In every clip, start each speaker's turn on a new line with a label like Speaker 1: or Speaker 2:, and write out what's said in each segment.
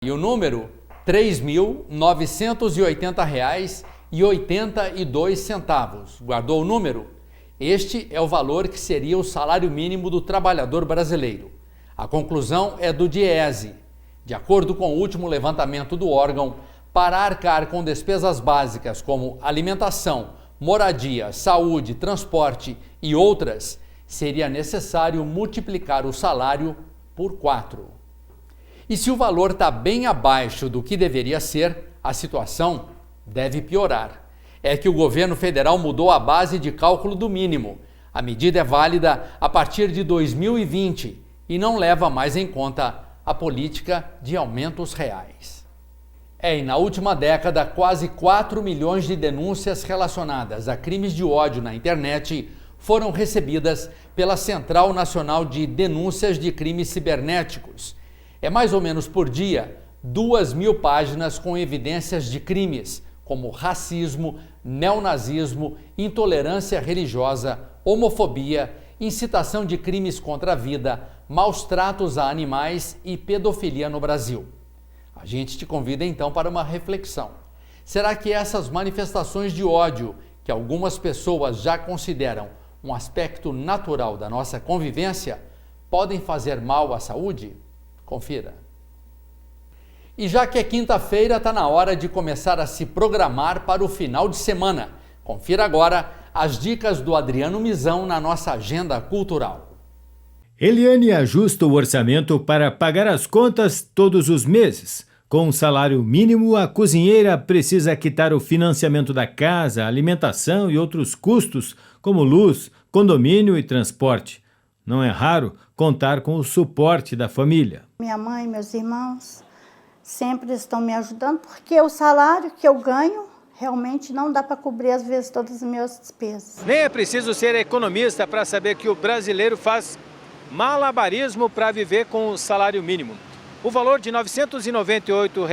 Speaker 1: E o número R$ 3.980,82. Guardou o número? Este é o valor que seria o salário mínimo do trabalhador brasileiro. A conclusão é do DIEESE. De acordo com o último levantamento do órgão, para arcar com despesas básicas como alimentação, moradia, saúde, transporte e outras, seria necessário multiplicar o salário por 4. E se o valor está bem abaixo do que deveria ser, a situação deve piorar. É que o governo federal mudou a base de cálculo do mínimo. A medida é válida a partir de 2020 e não leva mais em conta a política de aumentos reais. E na última década, quase 4 milhões de denúncias relacionadas a crimes de ódio na internet foram recebidas pela Central Nacional de Denúncias de Crimes Cibernéticos. É mais ou menos por dia 2.000 páginas com evidências de crimes, como racismo, neonazismo, intolerância religiosa, homofobia, incitação de crimes contra a vida, maus tratos a animais e pedofilia no Brasil. A gente te convida então para uma reflexão. Será que essas manifestações de ódio, que algumas pessoas já consideram um aspecto natural da nossa convivência, podem fazer mal à saúde? Confira. E já que é quinta-feira, está na hora de começar a se programar para o final de semana. Confira agora as dicas do Adriano Mizão na nossa agenda cultural.
Speaker 2: Eliane ajusta o orçamento para pagar as contas todos os meses. Com um salário mínimo, a cozinheira precisa quitar o financiamento da casa, alimentação e outros custos, como luz, condomínio e transporte. Não é raro contar com o suporte da família.
Speaker 3: Minha mãe e meus irmãos sempre estão me ajudando, porque o salário que eu ganho realmente não dá para cobrir, às vezes, todas as minhas despesas.
Speaker 4: Nem é preciso ser economista para saber que o brasileiro faz malabarismo para viver com o salário mínimo. O valor de R$ 998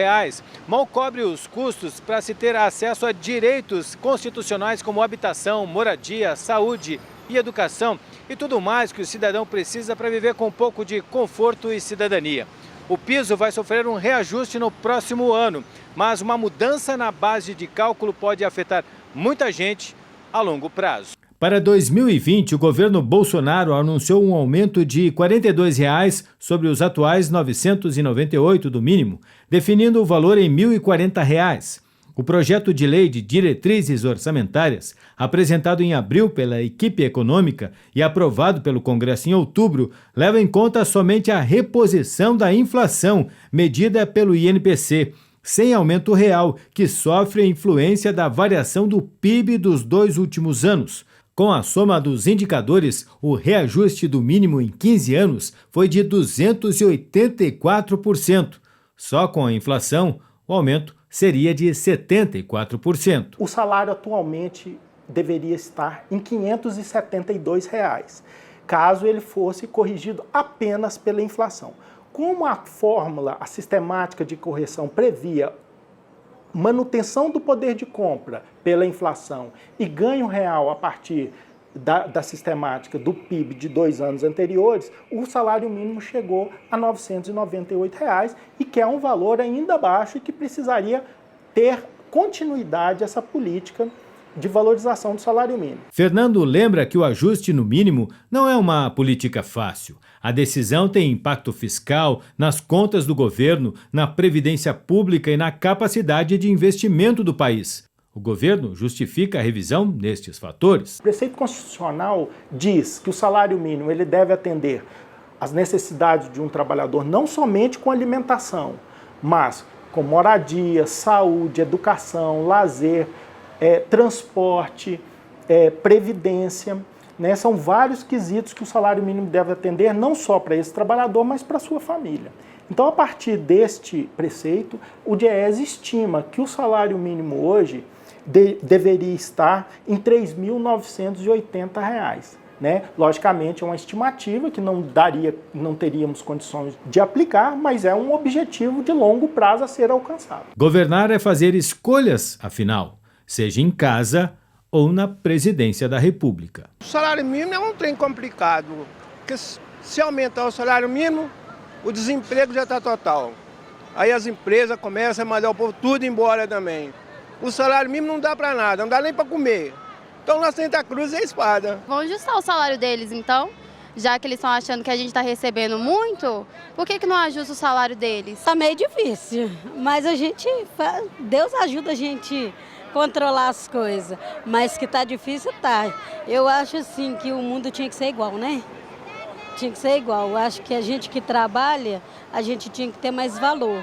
Speaker 4: mal cobre os custos para se ter acesso a direitos constitucionais como habitação, moradia, saúde e educação e tudo mais que o cidadão precisa para viver com um pouco de conforto e cidadania. O piso vai sofrer um reajuste no próximo ano, mas uma mudança na base de cálculo pode afetar muita gente a longo prazo.
Speaker 2: Para 2020, o governo Bolsonaro anunciou um aumento de R$ 42 sobre os atuais R$ 998 do mínimo, definindo o valor em R$ 1.040. O projeto de lei de diretrizes orçamentárias, apresentado em abril pela equipe econômica e aprovado pelo Congresso em outubro, leva em conta somente a reposição da inflação, medida pelo INPC, sem aumento real, que sofre a influência da variação do PIB dos 2 últimos anos. Com a soma dos indicadores, o reajuste do mínimo em 15 anos foi de 284%. Só com a inflação, o aumento seria de 74%.
Speaker 5: O salário atualmente deveria estar em R$ 572, caso ele fosse corrigido apenas pela inflação. Como a fórmula, a sistemática de correção previa manutenção do poder de compra pela inflação e ganho real a partir da sistemática do PIB de 2 anos anteriores, o salário mínimo chegou a R$ 998 e que é um valor ainda baixo e que precisaria ter continuidade essa política de valorização do salário mínimo.
Speaker 2: Fernando lembra que o ajuste no mínimo não é uma política fácil. A decisão tem impacto fiscal nas contas do governo, na previdência pública e na capacidade de investimento do país. O governo justifica a revisão nestes fatores.
Speaker 5: O preceito constitucional diz que o salário mínimo ele deve atender às necessidades de um trabalhador não somente com alimentação, mas com moradia, saúde, educação, lazer, transporte, previdência, né? São vários quesitos que o salário mínimo deve atender, não só para esse trabalhador, mas para a sua família. Então, a partir deste preceito, o DIEESE estima que o salário mínimo hoje deveria estar em R$ 3.980. Né? Logicamente, é uma estimativa que não teríamos condições de aplicar, mas é um objetivo de longo prazo a ser alcançado.
Speaker 2: Governar é fazer escolhas, afinal, seja em casa ou na presidência da República.
Speaker 6: O salário mínimo é um trem complicado, porque se aumentar o salário mínimo, o desemprego já está total. Aí as empresas começam a mandar o povo tudo embora também. O salário mínimo não dá para nada, não dá nem para comer. Então na Santa Cruz é espada.
Speaker 7: Vão ajustar o salário deles, então, já que eles estão achando que a gente está recebendo muito, por que não ajusta o salário deles?
Speaker 8: Tá meio difícil, mas Deus ajuda a gente controlar as coisas, mas que tá difícil, tá. Eu acho assim que o mundo tinha que ser igual, né? Tinha que ser igual. Eu acho que a gente que trabalha, a gente tinha que ter mais valor.